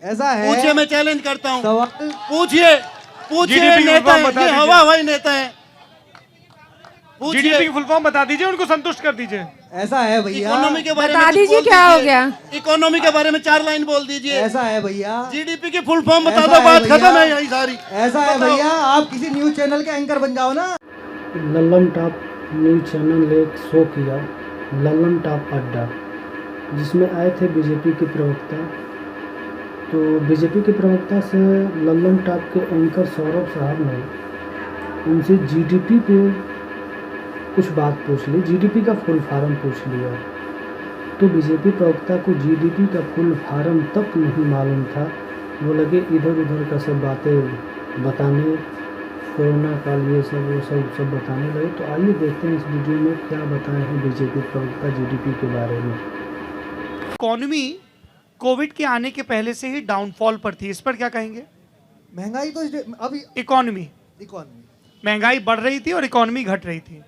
ऐसा है। पूछिए, मैं चैलेंज करता हूँ। सवाल पूछिए, पूछिए नेता है, ये हवा हवाई नेता है। जीडीपी की फुल फॉर्म बता दीजिए, उनको संतुष्ट कर दीजिए। ऐसा है भैया। इकोनॉमी के बारे में बता कुछ दीजिए बोल क्या हो गया। इकोनॉमी के बारे में 4 लाइन बोल दीजिए। ऐसा है भैया। जीडीपी की फुल फॉर्म बता ऐसा दो, है बात भैया। खत्म है यही सारी। ऐसा है भैया, आप किसी न्यूज चैनल के एंकर बन जाओ ना। लल्लन टॉप न्यूज चैनल ने एक शो किया, लल्लन टॉप अड्डा, जिसमें आए थे बीजेपी के प्रवक्ता। तो बीजेपी के प्रवक्ता से लल्लन टॉप के एंकर सौरभ साहब ने उनसे जीडीपी पे कुछ बात पूछ ली, जीडीपी का फुल फॉर्म पूछ लिया। तो बीजेपी प्रवक्ता को जीडीपी का फुल फॉर्म तक नहीं मालूम था। वो लगे इधर उधर का सब बातें बताने, कोरोना काल ये सब वो सब बताने लगे। तो आइए देखते हैं इस वीडियो में क्या बताए हैं बीजेपी प्रवक्ता जीडीपी के बारे में। इकोनॉमी कोविड के आने के पहले से ही डाउनफॉल पर थी, इस पर क्या कहेंगे? महंगाई तो अभी इकोनॉमी इकोनॉमी महंगाई बढ़ रही थी और इकोनॉमी घट रही थी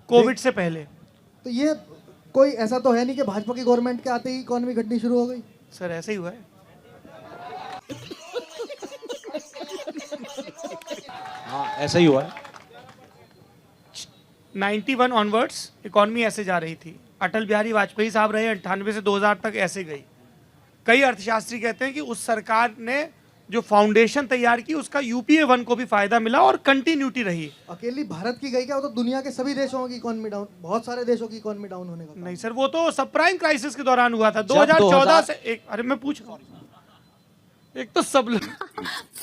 कोविड से पहले। तो ये कोई ऐसा तो है नहीं कि भाजपा की गवर्नमेंट के आते ही इकोनॉमी घटनी शुरू हो गई। सर ऐसे ही हुआ है। हाँ ऐसा ही हुआ है। 91 ऑनवर्ड्स इकोनॉमी ऐसे जा रही थी। अटल बिहारी वाजपेयी साहब रहे 98 से 2000 तक ऐसे गई। कई अर्थशास्त्री कहते हैं कि उस सरकार ने जो फाउंडेशन तैयार की उसका यूपीए 1 को भी फायदा मिला और कंटिन्यूटी रही। अकेली भारत की गई क्या? वो तो दुनिया के सभी देशों की इकोनॉमी डाउन, बहुत सारे देशों की इकोनॉमी डाउन होने का। नहीं सर, वो तो सब प्राइम क्राइसिस के दौरान हुआ था 2014 से एक। अरे मैं पूछ रहा हूं, एक तो सब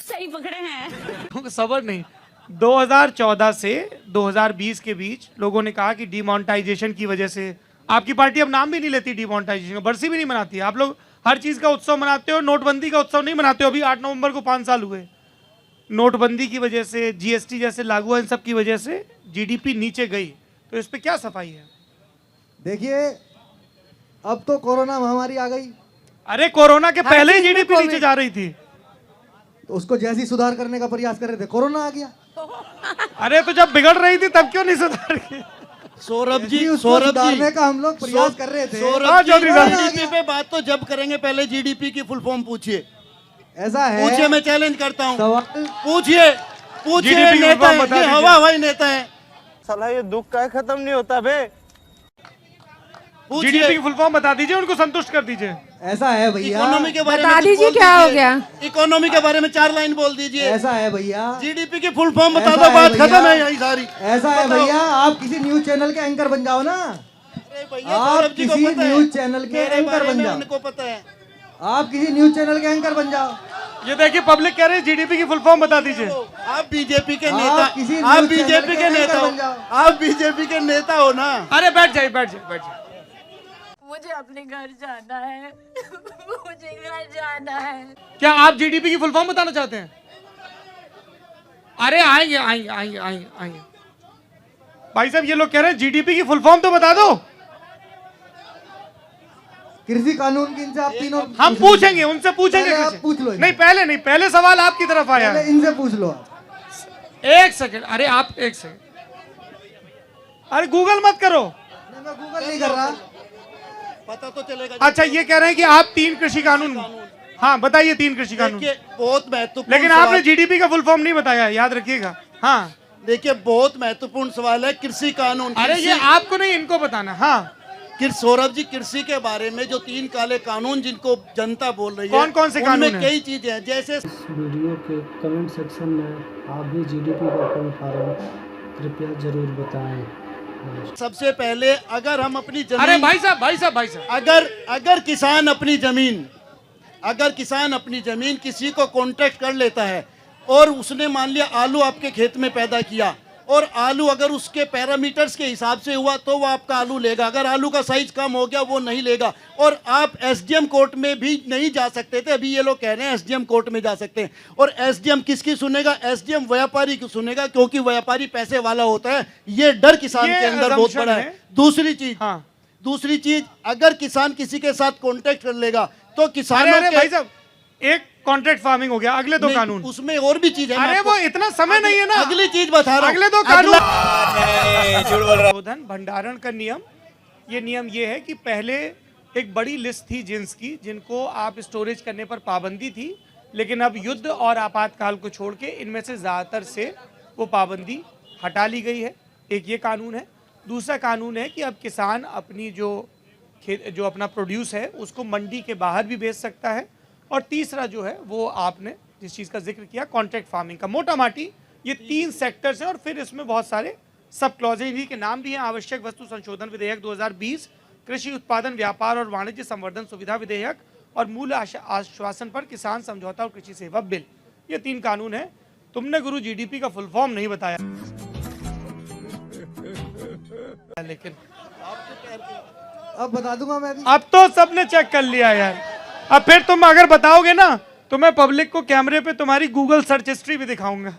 सही पकड़े हैं। सबर नहीं। 2014 से 2020 के बीच लोगों ने कहा कि डिमोनेटाइजेशन की वजह से, आपकी पार्टी अब नाम भी नहीं लेती डिमोनेटाइजेशन का, बरसी भी नहीं मनाती है। आप लोग हर चीज का उत्सव मनाते हो, नोटबंदी का उत्सव नहीं मनाते हो। अभी 8 नवंबर को 5 साल हुए। नोटबंदी की वजह से, जीएसटी जैसे लागू है, इन सब की वजह से जीडीपी नीचे गई। तो इस पे क्या सफाई है? देखिए, अब तो कोरोना महामारी आ गई, अरे कोरोना के पहले ही जीडीपी नीचे जा रही थी। तो उसको जैसे ही सुधार करने का प्रयास कर रहे थे, कोरोना आ गया। अरे तो जब बिगड़ रही थी तब क्यों नहीं सुधार की? सौरभ जी, उसको सौरभ सुधारने जी, का हम लोग प्रयास कर रहे थे। सौरभ जी, चौधरी साहब। जीडीपी पे बात तो जब करेंगे, पहले जीडीपी की फुल फॉर्म पूछिए। ऐसा है। पूछिए, मैं चैलेंज करता हूँ। सवाल पूछिए, पूछिए GDP की नेता फुल फॉर्म है, बता ये दीजिए। हवा हवाई नेता है। साला ये दुख का खत्म नहीं होता बे। पूछिए, जीडीपी की फुल फॉर्म बता दीजिए, उनको संतुष्ट कर दीजिए। ऐसा है भैया। इकोनॉमी के बारे में बता कुछ दीजिए बोल क्या हो गया। इकोनॉमी के बारे में 4 लाइन बोल दीजिए। ऐसा है भैया। जीडीपी की फुल फॉर्म बता ऐसा दो, है बात भैया। खत्म है यही सारी। ऐसा है बताओ। भैया, आप किसी न्यूज चैनल के एंकर बन जाओ ना। अरे भैया, आप सौरभ जी को किसी पता है। न्यूज चैनल के मेरे एंकर बारे बन में जाओ। उनको पता है। आप किसी न्यूज चैनल के एंकर बन जाओ। ये देखिए, पब्लिक कह रही है जीडीपी की फुल फॉर्म बता दीजिए। आप बीजेपी के आप नेता, किसी आप न्यूज़ चैनल बीजेपी के के नेता एंकर हो, बन जाओ। आप बीजेपी के नेता हो ना। अरे बैठ जाइए, बैठ जाइए, बैठ जाइए। मुझे अपने घर जाना है। मुझे घर जाना है। क्या आप जीडीपी की फुल फॉर्म बताना चाहते हैं? अरे आएंगे आएंगे आएंगे आएंगे आएंगे। भाई साहब, ये लोग कह रहे हैं जीडीपी की फुल फॉर्म तो बता दो। कृषि कानून की इनसे आप तीनों हम पूछेंगे, उनसे पूछेंगे। पहले आप कैसे? पूछ लो इनसे। नहीं पहले नहीं, पहले सवाल आपकी तरफ आया पहले है। इनसे पूछ लो आप। एक सेकंड, अरे आप एक सेकंड। अरे गूगल मत करो। नहीं, मैं गूगल नहीं कर रहा। पता तो चलेगा। अच्छा, ये कह रहे हैं कि आप 3 कृषि कानून, हाँ बताइए 3 कृषि कानून। देखिए, बहुत महत्वपूर्ण लेकिन सवाल- आपने जीडीपी का फुल फॉर्म नहीं बताया, याद रखिएगा। हाँ, देखिए, बहुत महत्वपूर्ण सवाल है कृषि कानून। अरे ये कृषि- आपको नहीं, इनको बताना। हाँ, सौरभ जी, कृषि के बारे में जो 3 काले कानून जिनको जनता बोल रही है, कौन कौन से कानून उनमें हैं? कई चीजें हैं, जैसे इस वीडियो के कमेंट सेक्शन में आप भी जीडीपी का फुल फॉर्म कृपया जरूर बताएं। सबसे पहले अगर हम अपनी जमीन, अरे भाई साहब, भाई साहब, भाई साहब, अगर किसान अपनी जमीन किसी को कॉन्ट्रैक्ट कर लेता है और उसने मान लिया आलू आपके खेत में पैदा किया, और आलू अगर उसके पैरामीटर्स के हिसाब से हुआ तो वो आपका आलू लेगा। अगर आलू का साइज कम हो गया वो नहीं लेगा। और आप एसडीएम कोर्ट में भी नहीं जा सकते थे, अभी ये लोग कह रहे हैं एसडीएम कोर्ट में जा सकते हैं। और एसडीएम किसकी सुनेगा? एसडीएम व्यापारी की सुनेगा, क्योंकि व्यापारी पैसे वाला होता है। ये डर किसान ये के अंदर बहुत assumption बड़ा है। है। दूसरी चीज, अगर किसान किसी के साथ कॉन्ट्रैक्ट कर लेगा तो अरे किसानों अरे के भाई साहब, एक कॉन्ट्रैक्ट फार्मिंग हो गया, अगले 2 नहीं, कानून। उसमें और भी चीज है। मैं अरे आपको- वो इतना समय नहीं है ना। अगली चीज बता रहा हूं। अगले 2 कानून। झूठ बोल रहा है। शोधन भंडारण का नियम, ये नियम ये है कि पहले एक बड़ी लिस्ट थी जिन्स की जिनको आप स्टोरेज करने पर पाबंदी थी, लेकिन अब युद्ध और आपातकाल को छोड़ के इनमें से ज़्यादातर से वो पाबंदी हटा ली गई है। एक ये कानून है। दूसरा कानून है कि अब किसान अपनी जो अपना प्रोड्यूस है उसको मंडी के बाहर भी बेच सकता है। और तीसरा जो है वो आपने जिस चीज़ का जिक्र किया कॉन्ट्रैक्ट फार्मिंग का, मोटा माटी ये 3 सेक्टर्स हैं और फिर इसमें बहुत सारे सब क्लॉजेज इन्हीं के नाम भी हैं। आवश्यक वस्तु संशोधन विधेयक 2020, कृषि उत्पादन व्यापार और वाणिज्य संवर्धन सुविधा विधेयक और मूल आश्वासन पर किसान समझौता और कृषि सेवा बिल। ये 3 कानून हैं। तुमने गुरु जीडीपी का फुल फॉर्म नहीं बताया, लेकिन अब बता दूंगा मैं भी। अब तो सबने चेक कर लिया यार। अब फिर तुम अगर बताओगे ना तो मैं पब्लिक को कैमरे पे तुम्हारी गूगल सर्च हिस्ट्री भी दिखाऊंगा।